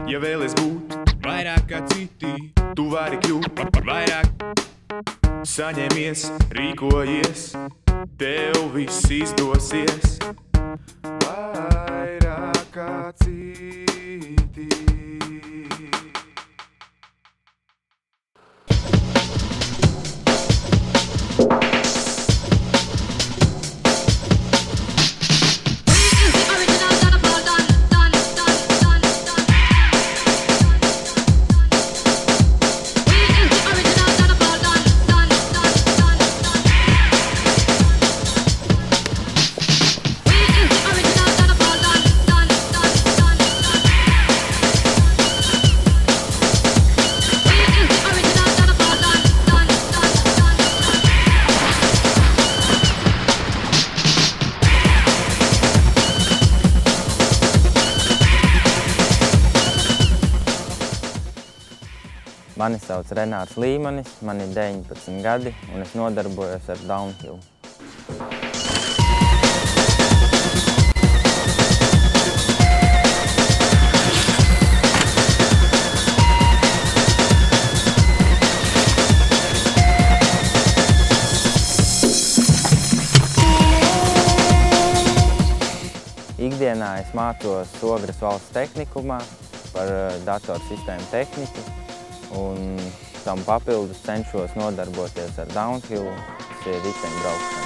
Ja vēlies būt vairāk kā citi, tu vari kļūt par vairāk. Saņemies, rīkojies, tev viss izdosies. Vairāk kā citi. Mani sauc Renārs Līmanis, man ir 19 gadi un es nodarbojos ar downhill. Ikdienā es mācos Ogres valsts tehnikumā par datorsistēmu tehniku. Un tam papildus cenšos nodarboties ar downhill, kas ir riteņbraukšana.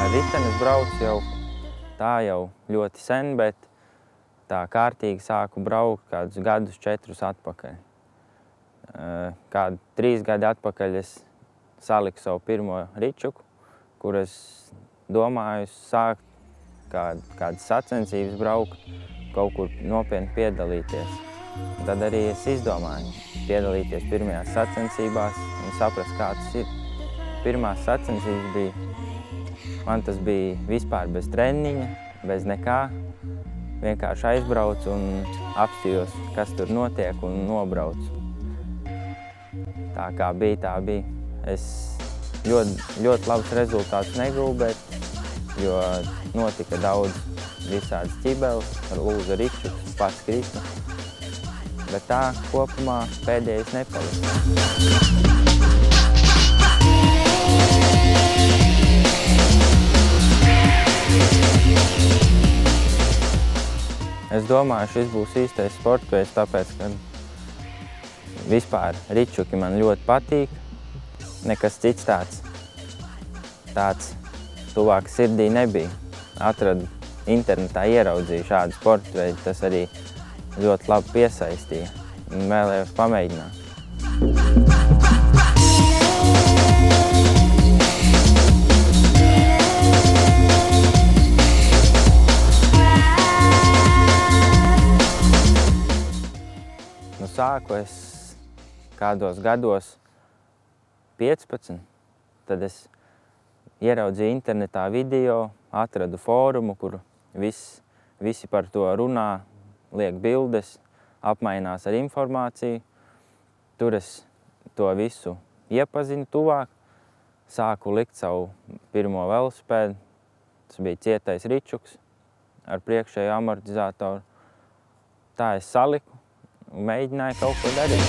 Ar riteni es braucu jau ļoti sen, bet tā kārtīgi sāku braukt kādus gadus 4 atpakaļ. Kādu 3 gadi atpakaļ es saliku savu pirmo ričuku, kur es domāju sākt kādas sacensības braukt, kaut kur nopietni piedalīties. Un tad arī es izdomāju piedalīties pirmajās sacensībās un saprast, kā tas ir. Pirmās sacensības bija, man tas bija vispār bez treniņa, bez nekā. Vienkārši aizbraucu un apstījos, kas tur notiek un nobraucu. Tā kā bija, tā bija. Es ļoti labus rezultātus negūvu, jo notika daudz visādas ķibeles, lūza ričuks, pats krita. Bet tā kopumā pēdējais nepalika. Es domāju, šis būs īstais sporta veids, tāpēc, ka vispār ričuki man ļoti patīk. Nekas cits tāds tuvāk sirdī nebija. Atradu internetā, ieraudzīju šādu sporta veidu, tas arī ļoti labi piesaistīja un vēlējos pamēģināt. Sāku es kādos gados 15, tad es ieraudzīju internetā video, atradu fórumu, kur visi par to runā, liek bildes, apmainās ar informāciju. Tur es to visu iepazinu tuvāk, sāku likt savu pirmo velosipēdu. Tas bija cietais ričuks ar priekšēju amortizatoru. Tā es saliku un mēģināju kaut ko darīt.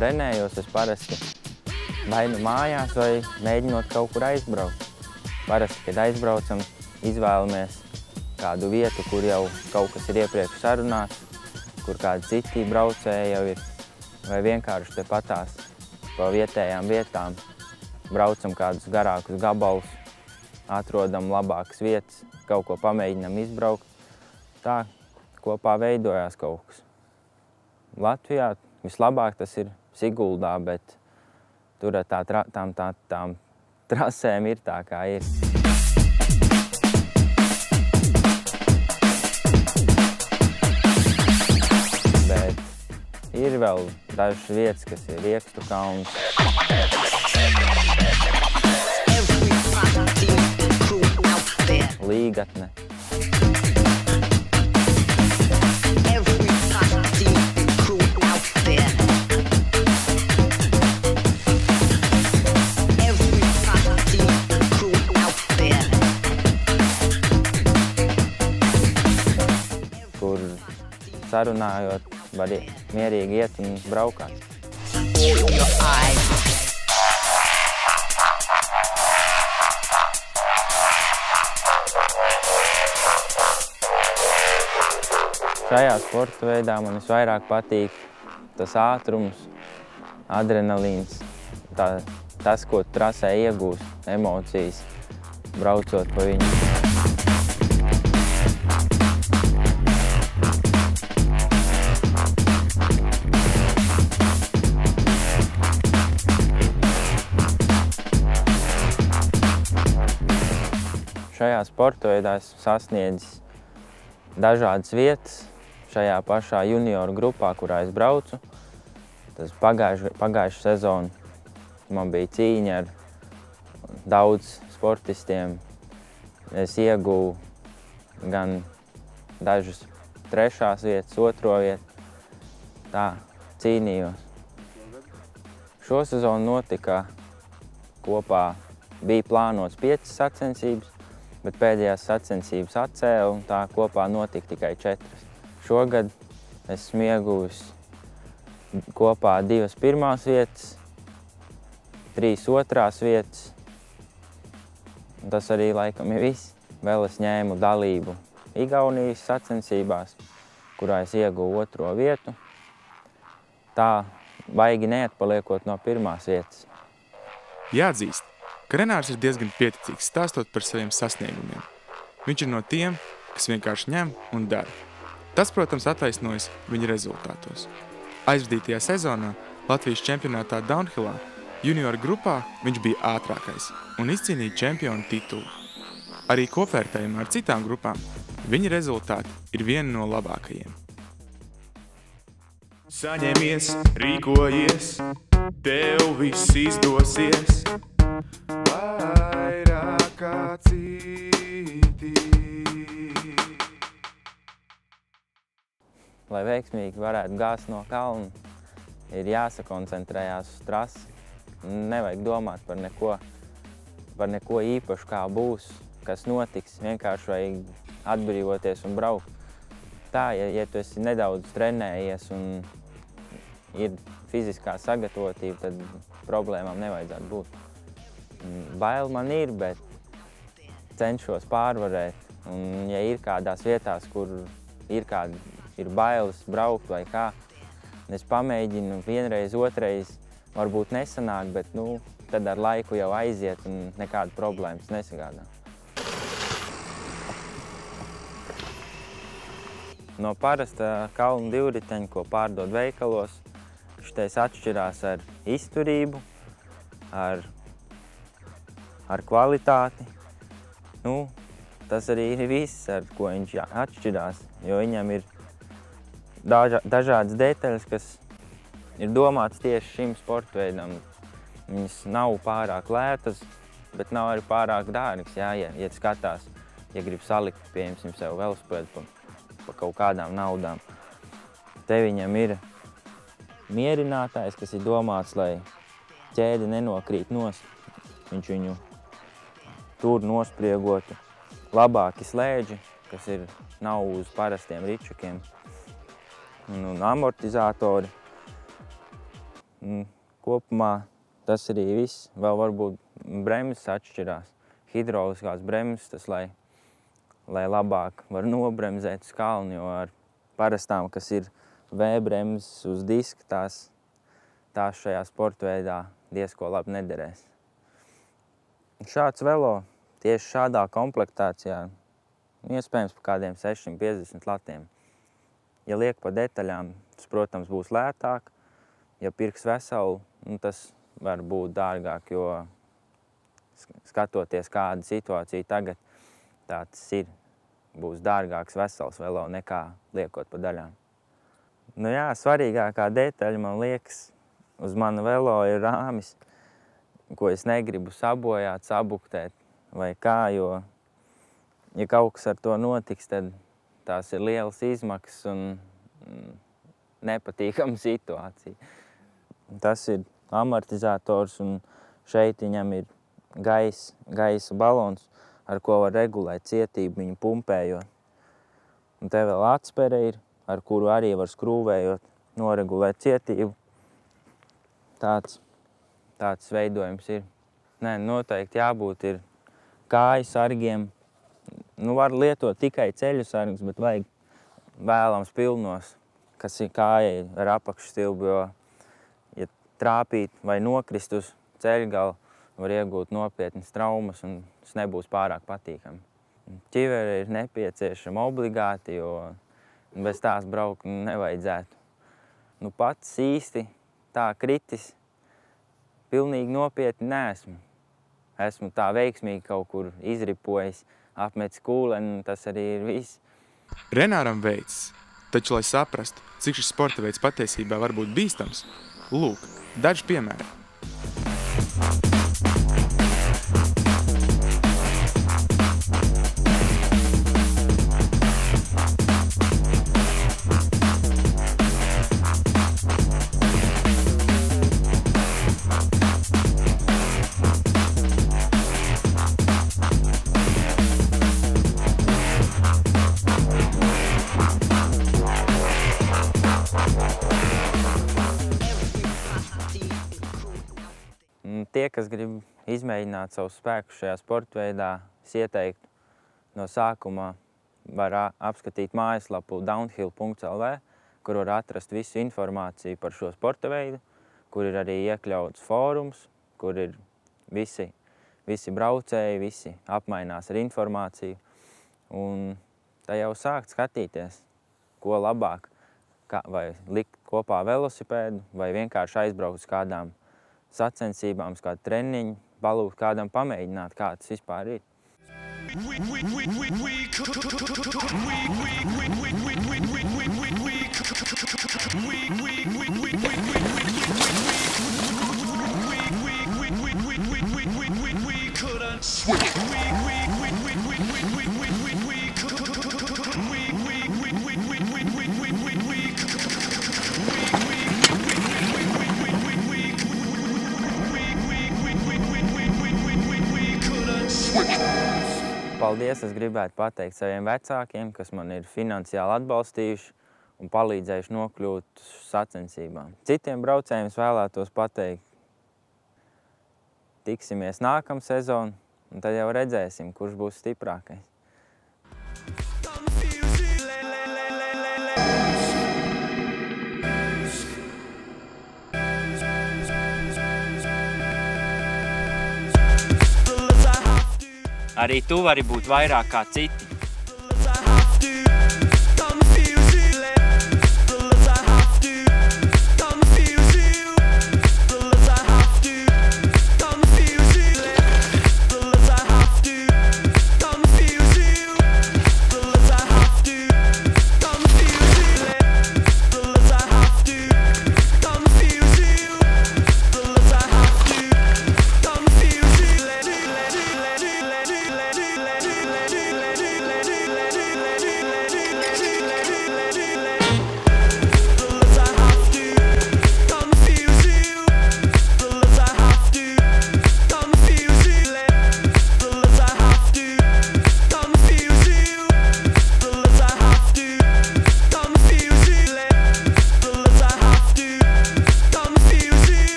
Trenējos es parasti vai nu mājās, vai mēģinot kaut kur aizbraukt. Parasti, kad aizbraucam, izvēlamies kādu vietu, kur jau kaut kas ir iepriekš sarunāts, kur kādi citi braucēji jau ir, vai vienkārši tepatās pa vietējām vietām braucam kādus garākus gabalus, atrodam labākas vietas, kaut ko pamēģinam izbraukt. Tā kopā veidojās kaut kas. Latvijā vislabāk tas ir Siguldā, bet tur ar tām trasēm ir tā, kā ir. Bet ir vēl dažas vietas, kas ir Riekstu kalns. Līgatne. Kur sarunājot, var mierīgi iet un braukāt. Šajā sporta veidā man visvairāk patīk tas ātrums, adrenalīns, tas, ko trasē iegūst, emocijas, braucot pa viņu. Šajā sporta veidā esmu sasniedzis dažādas vietas. Šajā pašā junioru grupā, kurā es braucu, tas pagājušu sezonu man bija cīņa ar daudz sportistiem. Es ieguvu gan dažas 3. vietas, 2. vietu. Tā, cīnījos. Šo sezonu notika kopā, bija plānots 5 sacensības, bet pēdējās sacensības atcēla un tā kopā notika tikai 4. Šogad esmu ieguvis kopā 2 pirmās vietas, 3 otrās vietas. Un tas arī laikam ir viss. Vēl es ņēmu dalību Igaunijas sacensībās, kurā es ieguvu 2. vietu. Tā baigi neatpaliekot no 1. vietas. Jāatzīst, ka Renārs ir diezgan pieticīgs stāstot par saviem sasniegumiem. Viņš ir no tiem, kas vienkārši ņem un dara. Tas, protams, attaisnojas viņa rezultātos. Aizvadītajā sezonā Latvijas čempionātā downhillā junioru grupā viņš bija ātrākais un izcīnīja čempionu titulu. Arī kopvērtējumā ar citām grupām viņa rezultāti ir vieni no labākajiem. Saņemies, rīkojies, tev viss izdosies, vairāk kā citi. Lai veiksmīgi varētu gāzt no kalna, ir jāsakoncentrējās uz trasi. Nevajag domāt par neko īpašu, kā būs, kas notiks. Vienkārši vajag atbrīvoties un braukt. Tā, ja tu esi nedaudz trenējies un ir fiziskā sagatavotība, tad problēmām nevajadzētu būt. Bail man ir, bet cenšos pārvarēt. Un ja ir kādās vietās, kur ir bailes braukt vai kā, es pamēģinu vienreiz, otrais, varbūt nesanāk, bet tad ar laiku jau aiziet un nekāda problēmas nesagādā. No parasta kalnu divriteņa, ko pārdod veikalos, šitais atšķirās ar izturību, ar kvalitāti. Tas arī ir viss, ar ko viņš atšķirās, jo viņam ir dažādas detaļas, kas ir domātas tieši šim sporta veidam. Viņas nav pārāk lētas, bet nav arī pārāk dārgas. Ja skatās, ja grib salikt, pieņemsim sev velosipēdu pa kaut kādām naudām. Te viņam ir mierinātājs, kas ir domāts, lai ķēde nenokrīt nost. Viņš viņu tur nospriegotu. Labāki slēdži, kas nav uz parastiem ričukiem. Un amortizatori. Kopumā tas arī viss. Vēl varbūt bremzes atšķirās. Hidroliskās bremzes, tas, lai lai labāk var nobremzēt uz kalnu, jo ar parastām, kas ir V-bremzes uz diska, tās šajā sporta veidā diezko labi nederēs. Šāds velo tieši šādā komplektācijā iespējams par kādiem 650 latiem. Ja liek pa detaļām, tas, protams, būs lētāk. Ja pirks veselu, tas var būt dārgāk, jo skatoties kāda situācija tagad, tāds ir, būs dārgāks vesels velo nekā liekot pa daļām. Nu jā, svarīgākā detaļa, man liekas, uz mana velo ir rāmis, ko es negribu sabojāt, sabuktēt vai kā, jo, ja kaut kas ar to notiks, tad tās ir lielas izmaksas un nepatīkama situācija. Tas ir amortizators un šeit viņam ir gaisa balons, ar ko var regulēt cietību viņu pumpējot. Un te vēl atspere ir, ar kuru arī var skrūvējot, noregulēt cietību. Tāds veidojums ir. Nē, noteikti jābūt ir kāju sargiem. Nu, var lietot tikai ceļu sargus, bet vajag vēlams pilnos, kas ir kājai ar apakšstilbu, jo, ja trāpīt vai nokrist uz ceļgalu, var iegūt nopietnas traumas un tas nebūs pārāk patīkami. Ķivere ir nepieciešama obligāti, jo bez tās braukt nevajadzētu. Nu, pats īsti tā kritis pilnīgi nopietni neesmu. Esmu tā veiksmīgi kaut kur izripojis, apmetis kūleni, un tas arī ir viss. Renāram veicas, taču, lai saprastu, cik šis sporta veids patiesībā var būt bīstams, lūk, daži piemēri. Tie, kas grib izmēģināt savu spēku šajā sporta veidā, es ieteiktu no sākuma var apskatīt mājaslapu downhill.lv, kur var atrast visu informāciju par šo sporta veidu, kur ir arī iekļauts fórums, kur ir visi braucēji, visi apmainās ar informāciju. Un tā jau sākt skatīties, ko labāk, vai likt kopā velosipēdu, vai vienkārši aizbraukt uz kādām sacensībām, uz kādu treniņu, balūt kādam pamēģināt, kā tas vispār ir. Paldies, es gribētu pateikt saviem vecākiem, kas man ir finansiāli atbalstījuši un palīdzējuši nokļūt sacensībām. Citiem braucējiem es vēlētos pateikt, tiksimies nākamā sezonu, un tad jau redzēsim, kurš būs stiprākais. Arī tu vari būt vairāk kā citi.